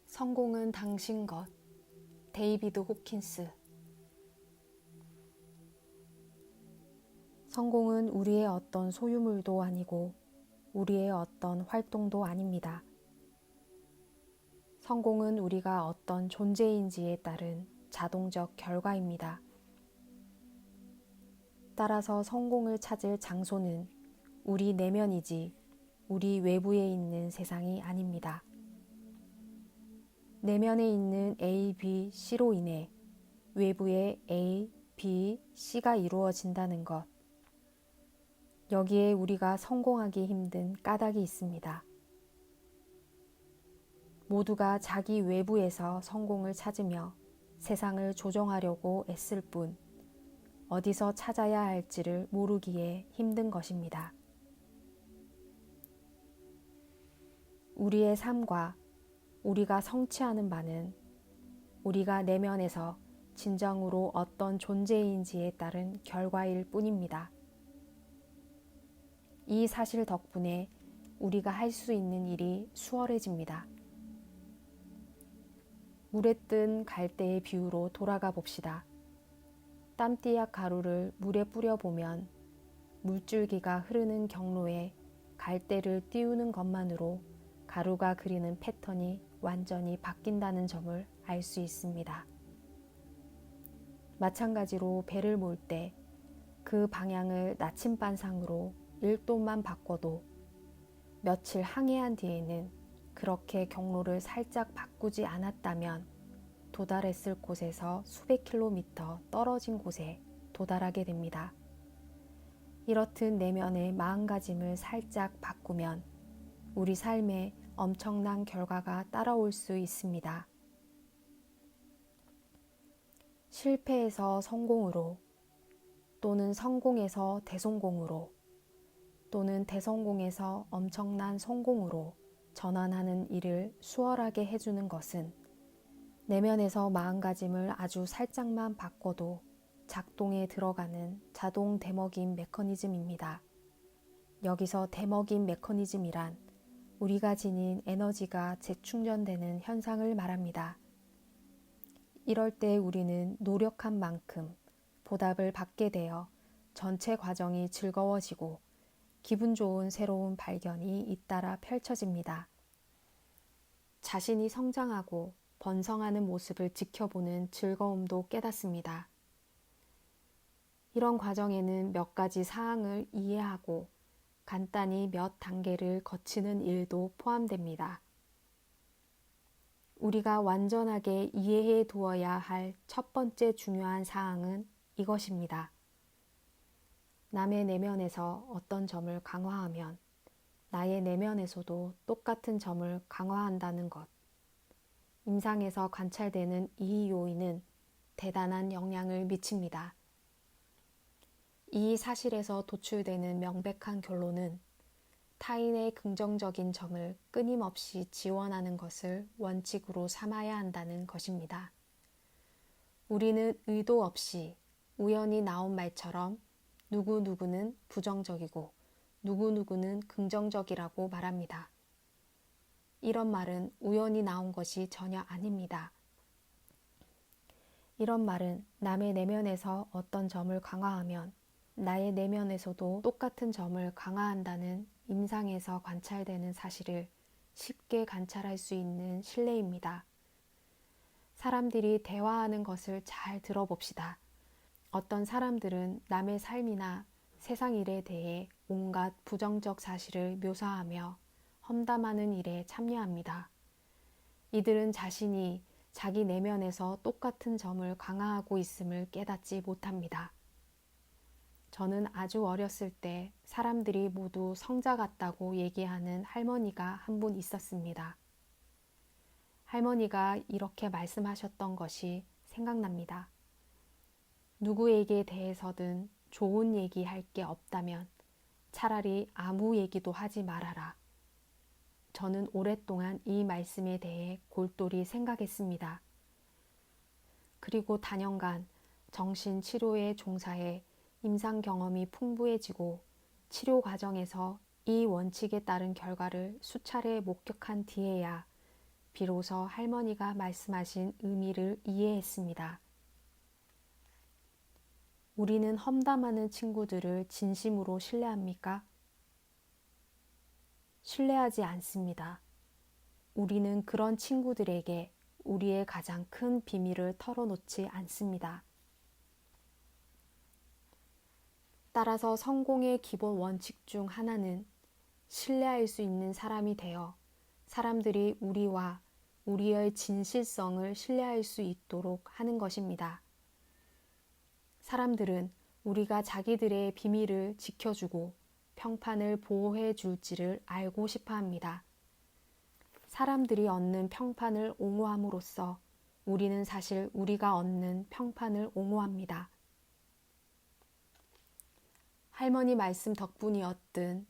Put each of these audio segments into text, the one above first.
성공은 당신 것. 데이비드 호킨스. 성공은 우리의 어떤 소유물도 아니고 우리의 어떤 활동도 아닙니다. 성공은 우리가 어떤 존재인지에 따른 자동적 결과입니다. 따라서 성공을 찾을 장소는 우리 내면이지 우리 외부에 있는 세상이 아닙니다. 내면에 있는 A, B, C로 인해 외부의 A, B, C가 이루어진다는 것. 여기에 우리가 성공하기 힘든 까닭이 있습니다. 모두가 자기 외부에서 성공을 찾으며 세상을 조정하려고 애쓸 뿐 어디서 찾아야 할지를 모르기에 힘든 것입니다. 우리의 삶과 우리가 성취하는 바는 우리가 내면에서 진정으로 어떤 존재인지에 따른 결과일 뿐입니다. 이 사실 덕분에 우리가 할 수 있는 일이 수월해집니다. 물에 뜬 갈대의 비유로 돌아가 봅시다. 땀띠약 가루를 물에 뿌려보면 물줄기가 흐르는 경로에 갈대를 띄우는 것만으로 가루가 그리는 패턴이 완전히 바뀐다는 점을 알 수 있습니다. 마찬가지로 배를 몰 때 그 방향을 나침반상으로 1도만 바꿔도 며칠 항해한 뒤에는 그렇게 경로를 살짝 바꾸지 않았다면 도달했을 곳에서 수백 킬로미터 떨어진 곳에 도달하게 됩니다. 이렇듯 내면의 마음가짐을 살짝 바꾸면 우리 삶에 엄청난 결과가 따라올 수 있습니다. 실패에서 성공으로 또는 성공에서 대성공으로 또는 대성공에서 엄청난 성공으로 전환하는 일을 수월하게 해주는 것은 내면에서 마음가짐을 아주 살짝만 바꿔도 작동에 들어가는 자동 대먹임 메커니즘입니다. 여기서 대먹임 메커니즘이란 우리가 지닌 에너지가 재충전되는 현상을 말합니다. 이럴 때 우리는 노력한 만큼 보답을 받게 되어 전체 과정이 즐거워지고 기분 좋은 새로운 발견이 잇따라 펼쳐집니다. 자신이 성장하고 번성하는 모습을 지켜보는 즐거움도 깨닫습니다. 이런 과정에는 몇 가지 사항을 이해하고 간단히 몇 단계를 거치는 일도 포함됩니다. 우리가 완전하게 이해해 두어야 할 첫 번째 중요한 사항은 이것입니다. 남의 내면에서 어떤 점을 강화하면 나의 내면에서도 똑같은 점을 강화한다는 것. 임상에서 관찰되는 이 요인은 대단한 영향을 미칩니다. 이 사실에서 도출되는 명백한 결론은 타인의 긍정적인 점을 끊임없이 지원하는 것을 원칙으로 삼아야 한다는 것입니다. 우리는 의도 없이 우연히 나온 말처럼 누구누구는 부정적이고 누구누구는 긍정적이라고 말합니다. 이런 말은 우연히 나온 것이 전혀 아닙니다. 이런 말은 남의 내면에서 어떤 점을 강화하면 나의 내면에서도 똑같은 점을 강화한다는 임상에서 관찰되는 사실을 쉽게 관찰할 수 있는 신뢰입니다. 사람들이 대화하는 것을 잘 들어봅시다. 어떤 사람들은 남의 삶이나 세상 일에 대해 온갖 부정적 사실을 묘사하며 험담하는 일에 참여합니다. 이들은 자신이 자기 내면에서 똑같은 점을 강화하고 있음을 깨닫지 못합니다. 저는 아주 어렸을 때 사람들이 모두 성자 같다고 얘기하는 할머니가 한 분 있었습니다. 할머니가 이렇게 말씀하셨던 것이 생각납니다. 누구에게 대해서든 좋은 얘기 할 게 없다면 차라리 아무 얘기도 하지 말아라. 저는 오랫동안 이 말씀에 대해 골똘히 생각했습니다. 그리고 단연간 정신치료에 종사해 임상 경험이 풍부해지고 치료 과정에서 이 원칙에 따른 결과를 수차례 목격한 뒤에야 비로소 할머니가 말씀하신 의미를 이해했습니다. 우리는 험담하는 친구들을 진심으로 신뢰합니까? 신뢰하지 않습니다. 우리는 그런 친구들에게 우리의 가장 큰 비밀을 털어놓지 않습니다. 따라서 성공의 기본 원칙 중 하나는 신뢰할 수 있는 사람이 되어 사람들이 우리와 우리의 진실성을 신뢰할 수 있도록 하는 것입니다. 사람들은 우리가 자기들의 비밀을 지켜주고 평판을 보호해 줄지를 알고 싶어 합니다. 사람들이 얻는 평판을 옹호함으로써 우리는 사실 우리가 얻는 평판을 옹호합니다. 할머니 말씀 덕분이었든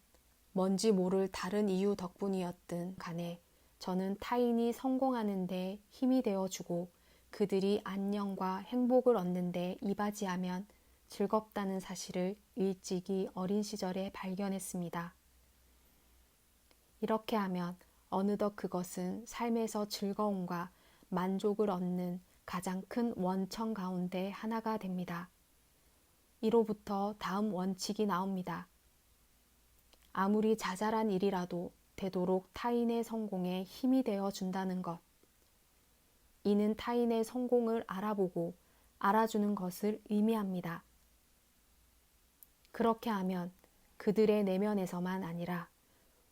뭔지 모를 다른 이유 덕분이었든 간에 저는 타인이 성공하는 데 힘이 되어주고 그들이 안녕과 행복을 얻는 데 이바지하면 즐겁다는 사실을 일찍이 어린 시절에 발견했습니다. 이렇게 하면 어느덧 그것은 삶에서 즐거움과 만족을 얻는 가장 큰 원천 가운데 하나가 됩니다. 이로부터 다음 원칙이 나옵니다. 아무리 자잘한 일이라도 되도록 타인의 성공에 힘이 되어 준다는 것. 이는 타인의 성공을 알아보고 알아주는 것을 의미합니다. 그렇게 하면 그들의 내면에서만 아니라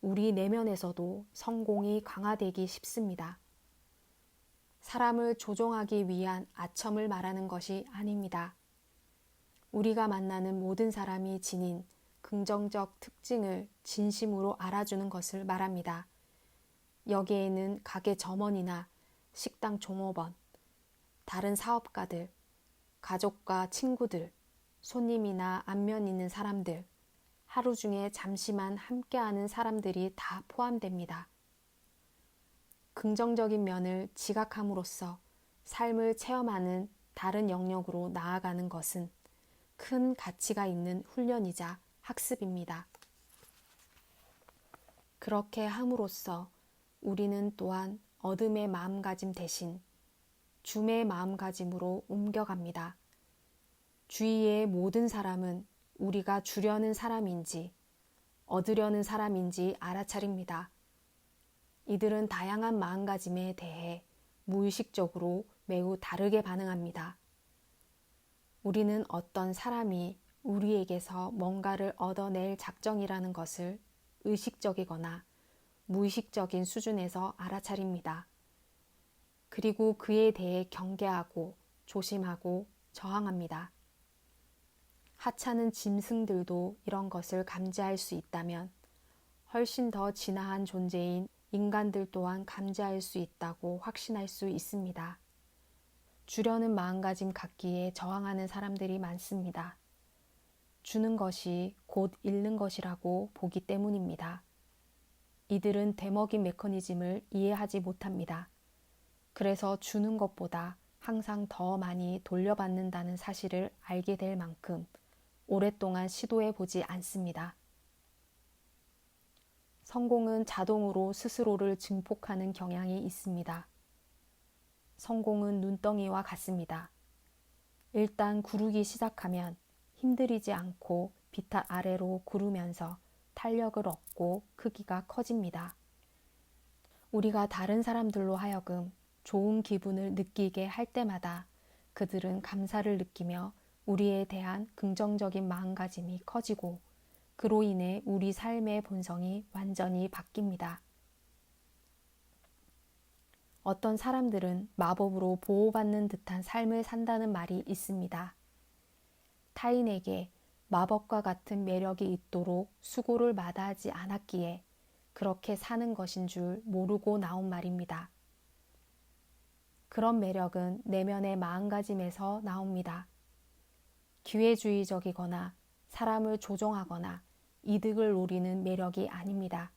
우리 내면에서도 성공이 강화되기 쉽습니다. 사람을 조종하기 위한 아첨을 말하는 것이 아닙니다. 우리가 만나는 모든 사람이 지닌 긍정적 특징을 진심으로 알아주는 것을 말합니다. 여기에는 가게 점원이나 식당 종업원, 다른 사업가들, 가족과 친구들, 손님이나 안면 있는 사람들, 하루 중에 잠시만 함께하는 사람들이 다 포함됩니다. 긍정적인 면을 지각함으로써 삶을 체험하는 다른 영역으로 나아가는 것은 큰 가치가 있는 훈련이자 학습입니다. 그렇게 함으로써 우리는 또한 어둠의 마음가짐 대신 줌의 마음가짐으로 옮겨갑니다. 주위의 모든 사람은 우리가 주려는 사람인지 얻으려는 사람인지 알아차립니다. 이들은 다양한 마음가짐에 대해 무의식적으로 매우 다르게 반응합니다. 우리는 어떤 사람이 우리에게서 뭔가를 얻어낼 작정이라는 것을 의식적이거나 무의식적인 수준에서 알아차립니다. 그리고 그에 대해 경계하고 조심하고 저항합니다. 하찮은 짐승들도 이런 것을 감지할 수 있다면 훨씬 더 진화한 존재인 인간들 또한 감지할 수 있다고 확신할 수 있습니다. 주려는 마음가짐 갖기에 저항하는 사람들이 많습니다. 주는 것이 곧 잃는 것이라고 보기 때문입니다. 이들은 되먹임 메커니즘을 이해하지 못합니다. 그래서 주는 것보다 항상 더 많이 돌려받는다는 사실을 알게 될 만큼 오랫동안 시도해 보지 않습니다. 성공은 자동으로 스스로를 증폭하는 경향이 있습니다. 성공은 눈덩이와 같습니다. 일단 구르기 시작하면 힘들이지 않고 비탈 아래로 구르면서 탄력을 얻고 크기가 커집니다. 우리가 다른 사람들로 하여금 좋은 기분을 느끼게 할 때마다 그들은 감사를 느끼며 우리에 대한 긍정적인 마음가짐이 커지고 그로 인해 우리 삶의 본성이 완전히 바뀝니다. 어떤 사람들은 마법으로 보호받는 듯한 삶을 산다는 말이 있습니다. 타인에게 마법과 같은 매력이 있도록 수고를 마다하지 않았기에 그렇게 사는 것인 줄 모르고 나온 말입니다. 그런 매력은 내면의 마음가짐에서 나옵니다. 기회주의적이거나 사람을 조종하거나 이득을 노리는 매력이 아닙니다.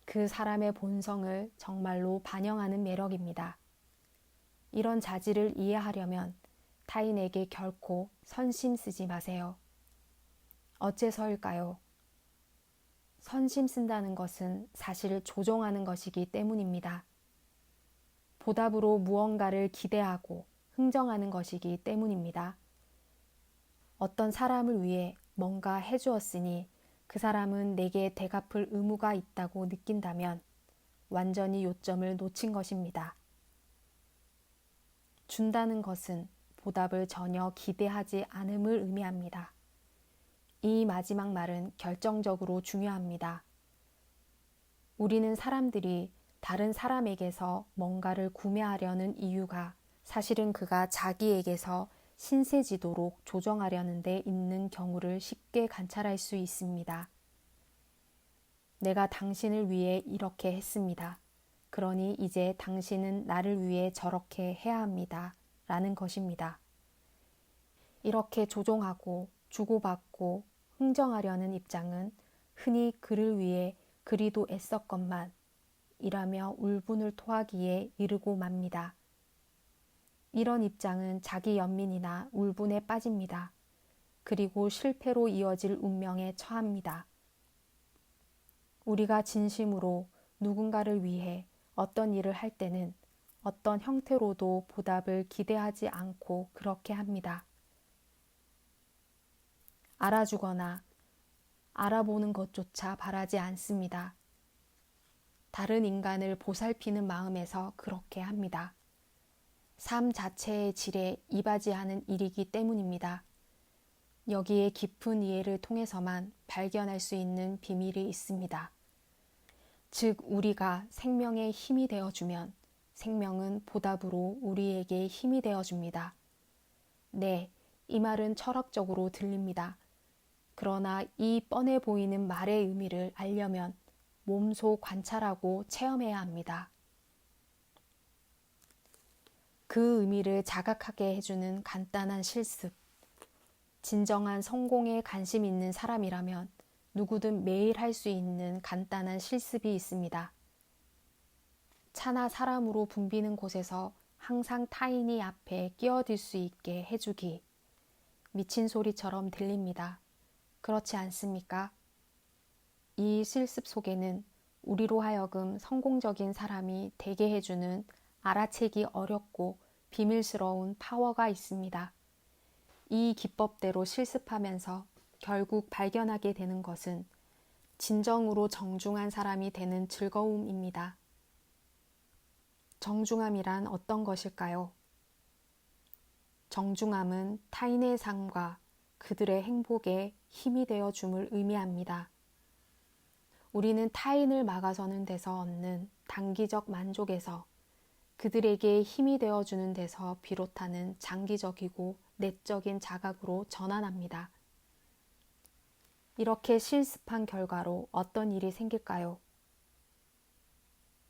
그 사람의 본성을 정말로 반영하는 매력입니다. 이런 자질을 이해하려면 타인에게 결코 선심 쓰지 마세요. 어째서일까요? 선심 쓴다는 것은 사실 조종하는 것이기 때문입니다. 보답으로 무언가를 기대하고 흥정하는 것이기 때문입니다. 어떤 사람을 위해 뭔가 해주었으니 그 사람은 내게 대갚을 의무가 있다고 느낀다면 완전히 요점을 놓친 것입니다. 준다는 것은 보답을 전혀 기대하지 않음을 의미합니다. 이 마지막 말은 결정적으로 중요합니다. 우리는 사람들이 다른 사람에게서 뭔가를 구매하려는 이유가 사실은 그가 자기에게서 신세지도록 조정하려는 데 있는 경우를 쉽게 관찰할 수 있습니다. 내가 당신을 위해 이렇게 했습니다. 그러니 이제 당신은 나를 위해 저렇게 해야 합니다. 라는 것입니다. 이렇게 조종하고 주고받고 흥정하려는 입장은 흔히 그를 위해 그리도 애썼건만 이라며 울분을 토하기에 이르고 맙니다. 이런 입장은 자기 연민이나 울분에 빠집니다. 그리고 실패로 이어질 운명에 처합니다. 우리가 진심으로 누군가를 위해 어떤 일을 할 때는 어떤 형태로도 보답을 기대하지 않고 그렇게 합니다. 알아주거나 알아보는 것조차 바라지 않습니다. 다른 인간을 보살피는 마음에서 그렇게 합니다. 삶 자체의 질에 이바지하는 일이기 때문입니다. 여기에 깊은 이해를 통해서만 발견할 수 있는 비밀이 있습니다. 즉, 우리가 생명에 힘이 되어주면 생명은 보답으로 우리에게 힘이 되어줍니다. 네, 이 말은 철학적으로 들립니다. 그러나 이 뻔해 보이는 말의 의미를 알려면 몸소 관찰하고 체험해야 합니다. 그 의미를 자각하게 해주는 간단한 실습. 진정한 성공에 관심 있는 사람이라면 누구든 매일 할 수 있는 간단한 실습이 있습니다. 차나 사람으로 붐비는 곳에서 항상 타인이 앞에 끼어들 수 있게 해주기. 미친 소리처럼 들립니다. 그렇지 않습니까? 이 실습 속에는 우리로 하여금 성공적인 사람이 되게 해주는 알아채기 어렵고 비밀스러운 파워가 있습니다. 이 기법대로 실습하면서 결국 발견하게 되는 것은 진정으로 정중한 사람이 되는 즐거움입니다. 정중함이란 어떤 것일까요? 정중함은 타인의 삶과 그들의 행복에 힘이 되어 줌을 의미합니다. 우리는 타인을 막아서는 데서 얻는 단기적 만족에서 그들에게 힘이 되어주는 데서 비롯하는 장기적이고 내적인 자각으로 전환합니다. 이렇게 실습한 결과로 어떤 일이 생길까요?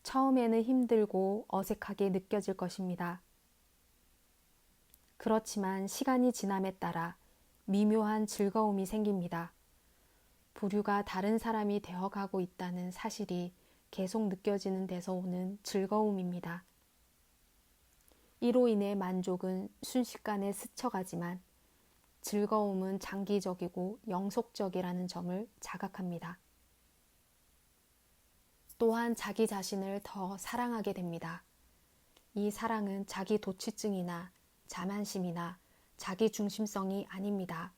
처음에는 힘들고 어색하게 느껴질 것입니다. 그렇지만 시간이 지남에 따라 미묘한 즐거움이 생깁니다. 부류가 다른 사람이 되어가고 있다는 사실이 계속 느껴지는 데서 오는 즐거움입니다. 이로 인해 만족은 순식간에 스쳐가지만 즐거움은 장기적이고 영속적이라는 점을 자각합니다. 또한 자기 자신을 더 사랑하게 됩니다. 이 사랑은 자기 도취증이나 자만심이나 자기 중심성이 아닙니다.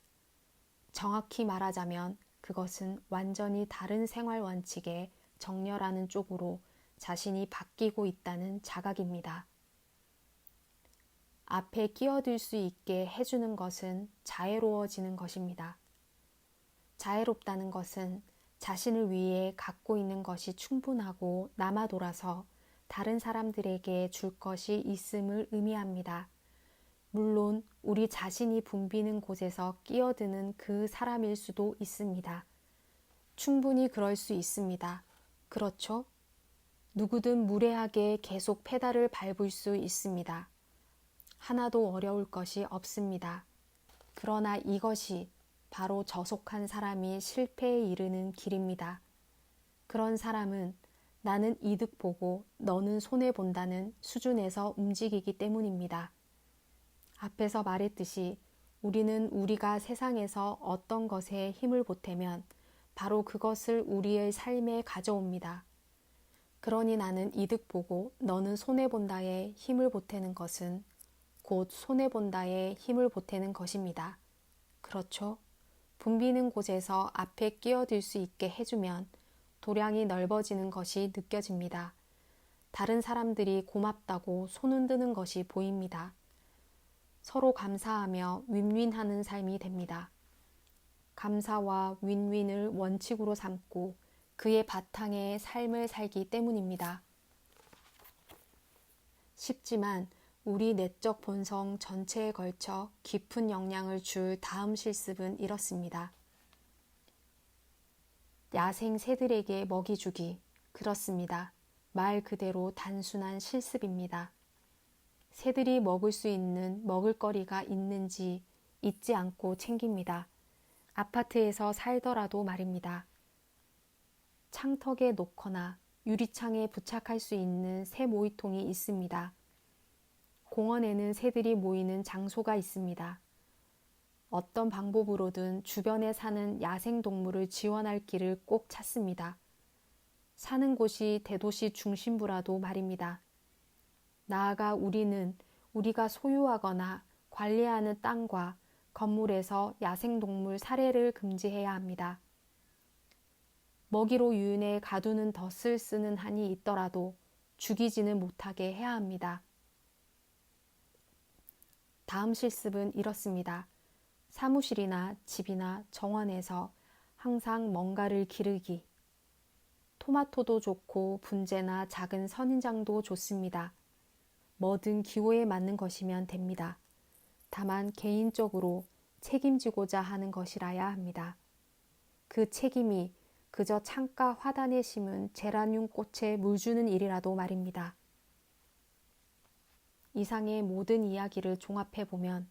정확히 말하자면 그것은 완전히 다른 생활 원칙에 정렬하는 쪽으로 자신이 바뀌고 있다는 자각입니다. 앞에 끼어들 수 있게 해주는 것은 자애로워지는 것입니다. 자애롭다는 것은 자신을 위해 갖고 있는 것이 충분하고 남아 돌아서 다른 사람들에게 줄 것이 있음을 의미합니다. 물론 우리 자신이 붐비는 곳에서 끼어드는 그 사람일 수도 있습니다. 충분히 그럴 수 있습니다. 그렇죠? 누구든 무례하게 계속 페달을 밟을 수 있습니다. 하나도 어려울 것이 없습니다. 그러나 이것이 바로 저속한 사람이 실패에 이르는 길입니다. 그런 사람은 나는 이득 보고 너는 손해 본다는 수준에서 움직이기 때문입니다. 앞에서 말했듯이 우리는 우리가 세상에서 어떤 것에 힘을 보태면 바로 그것을 우리의 삶에 가져옵니다. 그러니 나는 이득 보고 너는 손해본다에 힘을 보태는 것은 곧 손해본다에 힘을 보태는 것입니다. 그렇죠? 붐비는 곳에서 앞에 끼어들 수 있게 해주면 도량이 넓어지는 것이 느껴집니다. 다른 사람들이 고맙다고 손 흔드는 것이 보입니다. 서로 감사하며 윈윈하는 삶이 됩니다. 감사와 윈윈을 원칙으로 삼고 그의 바탕에 삶을 살기 때문입니다. 쉽지만 우리 내적 본성 전체에 걸쳐 깊은 영향을 줄 다음 실습은 이렇습니다. 야생 새들에게 먹이 주기. 그렇습니다. 말 그대로 단순한 실습입니다. 새들이 먹을 수 있는 먹을거리가 있는지 잊지 않고 챙깁니다. 아파트에서 살더라도 말입니다. 창턱에 놓거나 유리창에 부착할 수 있는 새 모이통이 있습니다. 공원에는 새들이 모이는 장소가 있습니다. 어떤 방법으로든 주변에 사는 야생동물을 지원할 길을 꼭 찾습니다. 사는 곳이 대도시 중심부라도 말입니다. 나아가 우리는 우리가 소유하거나 관리하는 땅과 건물에서 야생동물 살해를 금지해야 합니다. 먹이로 유인해 가두는 덫을 쓰는 한이 있더라도 죽이지는 못하게 해야 합니다. 다음 실습은 이렇습니다. 사무실이나 집이나 정원에서 항상 뭔가를 기르기. 토마토도 좋고 분재나 작은 선인장도 좋습니다. 뭐든 기호에 맞는 것이면 됩니다. 다만 개인적으로 책임지고자 하는 것이라야 합니다. 그 책임이 그저 창가 화단에 심은 제라늄 꽃에 물 주는 일이라도 말입니다. 이상의 모든 이야기를 종합해보면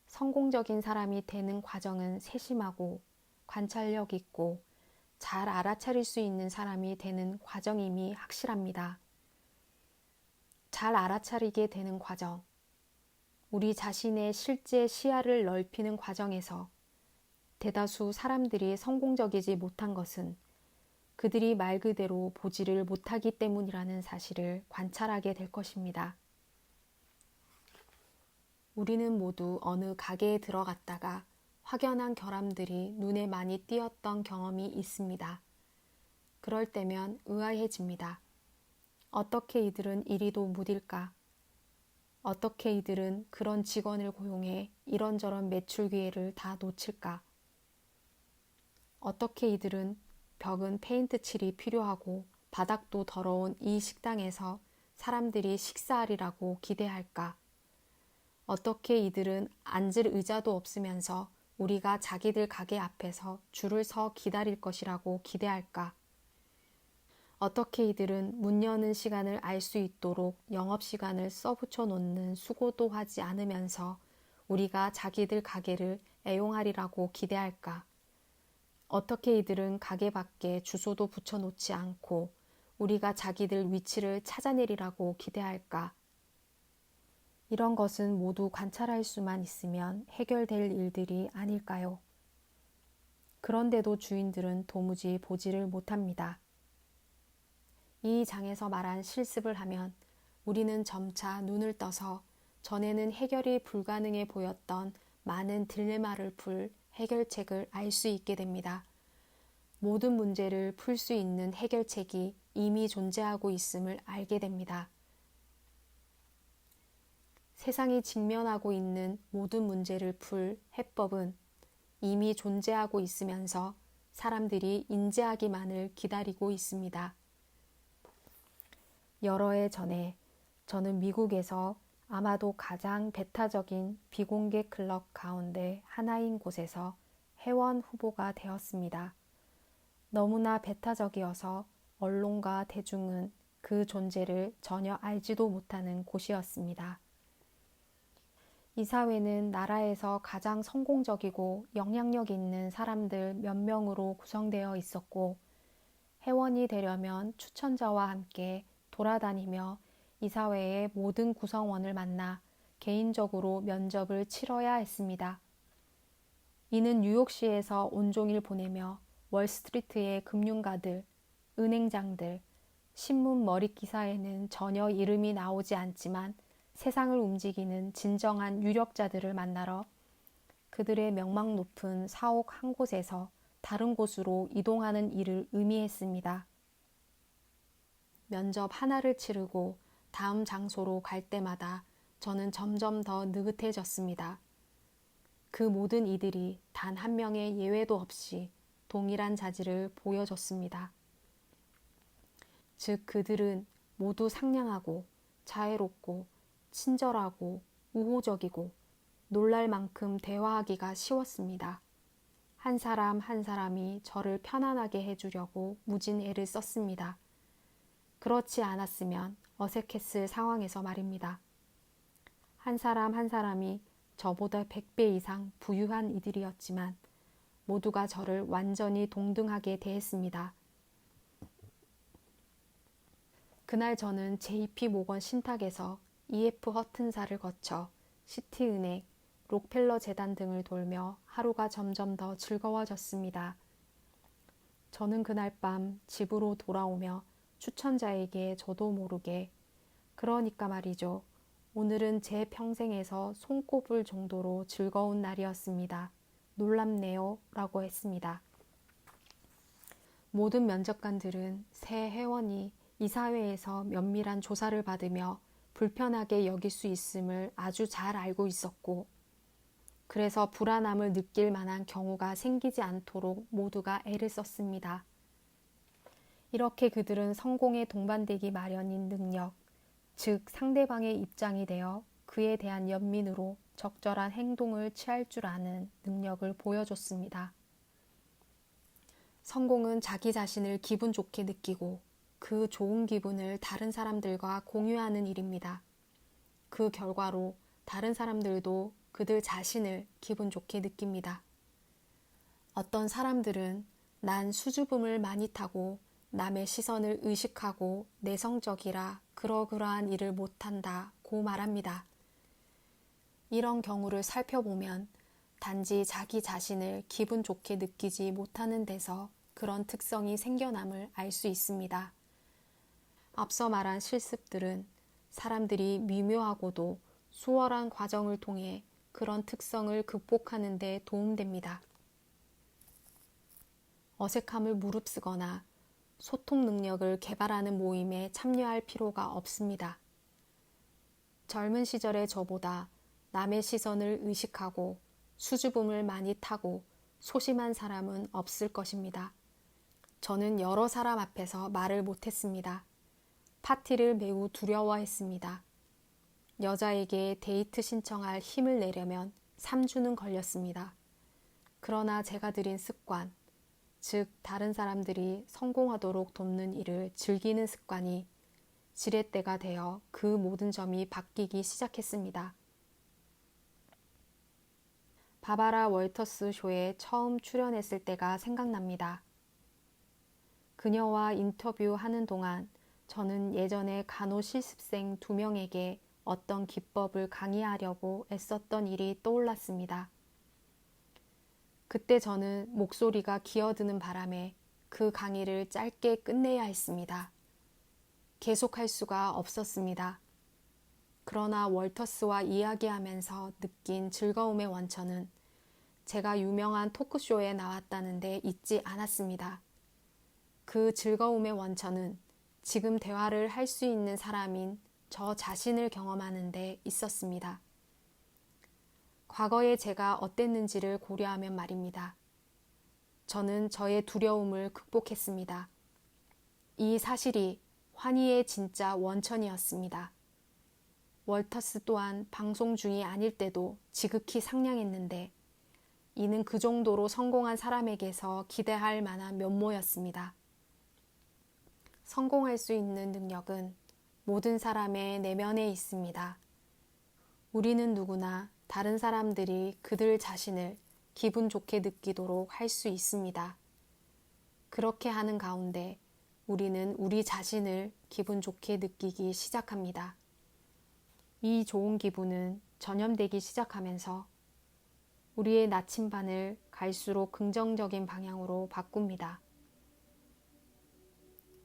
성공적인 사람이 되는 과정은 세심하고 관찰력 있고 잘 알아차릴 수 있는 사람이 되는 과정임이 확실합니다. 잘 알아차리게 되는 과정, 우리 자신의 실제 시야를 넓히는 과정에서 대다수 사람들이 성공적이지 못한 것은 그들이 말 그대로 보지를 못하기 때문이라는 사실을 관찰하게 될 것입니다. 우리는 모두 어느 가게에 들어갔다가 확연한 결함들이 눈에 많이 띄었던 경험이 있습니다. 그럴 때면 의아해집니다. 어떻게 이들은 이리도 무딜까? 어떻게 이들은 그런 직원을 고용해 이런저런 매출 기회를 다 놓칠까? 어떻게 이들은 벽은 페인트 칠이 필요하고 바닥도 더러운 이 식당에서 사람들이 식사하리라고 기대할까? 어떻게 이들은 앉을 의자도 없으면서 우리가 자기들 가게 앞에서 줄을 서 기다릴 것이라고 기대할까? 어떻게 이들은 문 여는 시간을 알 수 있도록 영업시간을 써붙여 놓는 수고도 하지 않으면서 우리가 자기들 가게를 애용하리라고 기대할까? 어떻게 이들은 가게 밖에 주소도 붙여놓지 않고 우리가 자기들 위치를 찾아내리라고 기대할까? 이런 것은 모두 관찰할 수만 있으면 해결될 일들이 아닐까요? 그런데도 주인들은 도무지 보지를 못합니다. 이 장에서 말한 실습을 하면 우리는 점차 눈을 떠서 전에는 해결이 불가능해 보였던 많은 딜레마를 풀 해결책을 알 수 있게 됩니다. 모든 문제를 풀 수 있는 해결책이 이미 존재하고 있음을 알게 됩니다. 세상이 직면하고 있는 모든 문제를 풀 해법은 이미 존재하고 있으면서 사람들이 인지하기만을 기다리고 있습니다. 여러 해 전에 저는 미국에서 아마도 가장 배타적인 비공개 클럽 가운데 하나인 곳에서 회원 후보가 되었습니다. 너무나 배타적이어서 언론과 대중은 그 존재를 전혀 알지도 못하는 곳이었습니다. 이 사회는 나라에서 가장 성공적이고 영향력 있는 사람들 몇 명으로 구성되어 있었고 회원이 되려면 추천자와 함께 돌아다니며 이 사회의 모든 구성원을 만나 개인적으로 면접을 치러야 했습니다. 이는 뉴욕시에서 온종일 보내며 월스트리트의 금융가들, 은행장들, 신문 머릿 기사에는 전혀 이름이 나오지 않지만 세상을 움직이는 진정한 유력자들을 만나러 그들의 명망 높은 사옥 한 곳에서 다른 곳으로 이동하는 일을 의미했습니다. 면접 하나를 치르고 다음 장소로 갈 때마다 저는 점점 더 느긋해졌습니다. 그 모든 이들이 단 한 명의 예외도 없이 동일한 자질을 보여줬습니다. 즉 그들은 모두 상냥하고 자애롭고 친절하고 우호적이고 놀랄 만큼 대화하기가 쉬웠습니다. 한 사람 한 사람이 저를 편안하게 해주려고 무진 애를 썼습니다. 그렇지 않았으면 어색했을 상황에서 말입니다. 한 사람 한 사람이 저보다 100배 이상 부유한 이들이었지만 모두가 저를 완전히 동등하게 대했습니다. 그날 저는 JP 모건 신탁에서 EF 허튼사를 거쳐 시티은행, 록펠러 재단 등을 돌며 하루가 점점 더 즐거워졌습니다. 저는 그날 밤 집으로 돌아오며 추천자에게 저도 모르게 그러니까 말이죠. 오늘은 제 평생에서 손꼽을 정도로 즐거운 날이었습니다. 놀랍네요. 라고 했습니다. 모든 면접관들은 새 회원이 이사회에서 면밀한 조사를 받으며 불편하게 여길 수 있음을 아주 잘 알고 있었고 그래서 불안함을 느낄 만한 경우가 생기지 않도록 모두가 애를 썼습니다. 이렇게 그들은 성공에 동반되기 마련인 능력, 즉 상대방의 입장이 되어 그에 대한 연민으로 적절한 행동을 취할 줄 아는 능력을 보여줬습니다. 성공은 자기 자신을 기분 좋게 느끼고 그 좋은 기분을 다른 사람들과 공유하는 일입니다. 그 결과로 다른 사람들도 그들 자신을 기분 좋게 느낍니다. 어떤 사람들은 난 수줍음을 많이 타고 남의 시선을 의식하고 내성적이라 그러그러한 일을 못한다고 말합니다. 이런 경우를 살펴보면 단지 자기 자신을 기분 좋게 느끼지 못하는 데서 그런 특성이 생겨남을 알 수 있습니다. 앞서 말한 실습들은 사람들이 미묘하고도 수월한 과정을 통해 그런 특성을 극복하는 데 도움됩니다. 어색함을 무릅쓰거나 소통 능력을 개발하는 모임에 참여할 필요가 없습니다. 젊은 시절의 저보다 남의 시선을 의식하고 수줍음을 많이 타고 소심한 사람은 없을 것입니다. 저는 여러 사람 앞에서 말을 못했습니다. 파티를 매우 두려워했습니다. 여자에게 데이트 신청할 힘을 내려면 3주는 걸렸습니다. 그러나 제가 들인 습관, 즉 다른 사람들이 성공하도록 돕는 일을 즐기는 습관이 지렛대가 되어 그 모든 점이 바뀌기 시작했습니다. 바바라 월터스 쇼에 처음 출연했을 때가 생각납니다. 그녀와 인터뷰하는 동안 저는 예전에 간호 실습생 2명에게 어떤 기법을 강의하려고 애썼던 일이 떠올랐습니다. 그때 저는 목소리가 기어드는 바람에 그 강의를 짧게 끝내야 했습니다. 계속할 수가 없었습니다. 그러나 월터스와 이야기하면서 느낀 즐거움의 원천은 제가 유명한 토크쇼에 나왔다는데 잊지 않았습니다. 그 즐거움의 원천은 지금 대화를 할 수 있는 사람인 저 자신을 경험하는 데 있었습니다. 과거에 제가 어땠는지를 고려하면 말입니다. 저는 저의 두려움을 극복했습니다. 이 사실이 환희의 진짜 원천이었습니다. 월터스 또한 방송 중이 아닐 때도 지극히 상냥했는데 이는 그 정도로 성공한 사람에게서 기대할 만한 면모였습니다. 성공할 수 있는 능력은 모든 사람의 내면에 있습니다. 우리는 누구나 다른 사람들이 그들 자신을 기분 좋게 느끼도록 할 수 있습니다. 그렇게 하는 가운데 우리는 우리 자신을 기분 좋게 느끼기 시작합니다. 이 좋은 기분은 전염되기 시작하면서 우리의 나침반을 갈수록 긍정적인 방향으로 바꿉니다.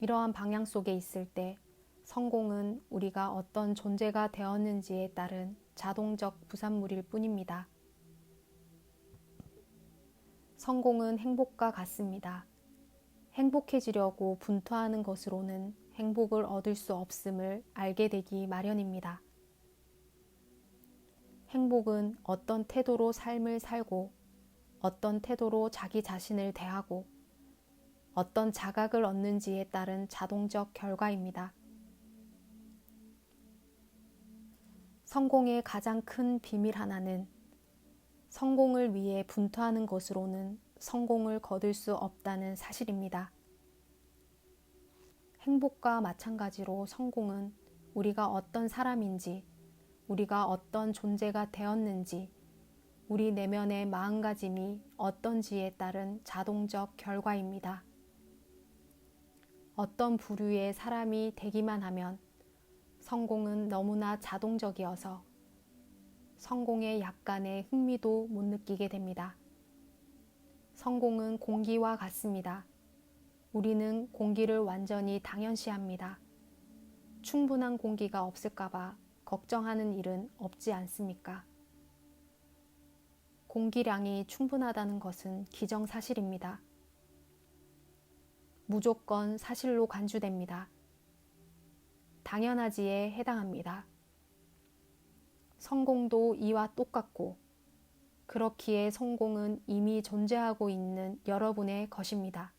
이러한 방향 속에 있을 때 성공은 우리가 어떤 존재가 되었는지에 따른 자동적 부산물일 뿐입니다. 성공은 행복과 같습니다. 행복해지려고 분투하는 것으로는 행복을 얻을 수 없음을 알게 되기 마련입니다. 행복은 어떤 태도로 삶을 살고 어떤 태도로 자기 자신을 대하고 어떤 자각을 얻는지에 따른 자동적 결과입니다. 성공의 가장 큰 비밀 하나는 성공을 위해 분투하는 것으로는 성공을 거둘 수 없다는 사실입니다. 행복과 마찬가지로 성공은 우리가 어떤 사람인지, 우리가 어떤 존재가 되었는지, 우리 내면의 마음가짐이 어떤지에 따른 자동적 결과입니다. 어떤 부류의 사람이 되기만 하면 성공은 너무나 자동적이어서 성공에 약간의 흥미도 못 느끼게 됩니다. 성공은 공기와 같습니다. 우리는 공기를 완전히 당연시합니다. 충분한 공기가 없을까봐 걱정하는 일은 없지 않습니까? 공기량이 충분하다는 것은 기정사실입니다. 무조건 사실로 간주됩니다. 당연하지에 해당합니다. 성공도 이와 똑같고 그렇기에 성공은 이미 존재하고 있는 여러분의 것입니다.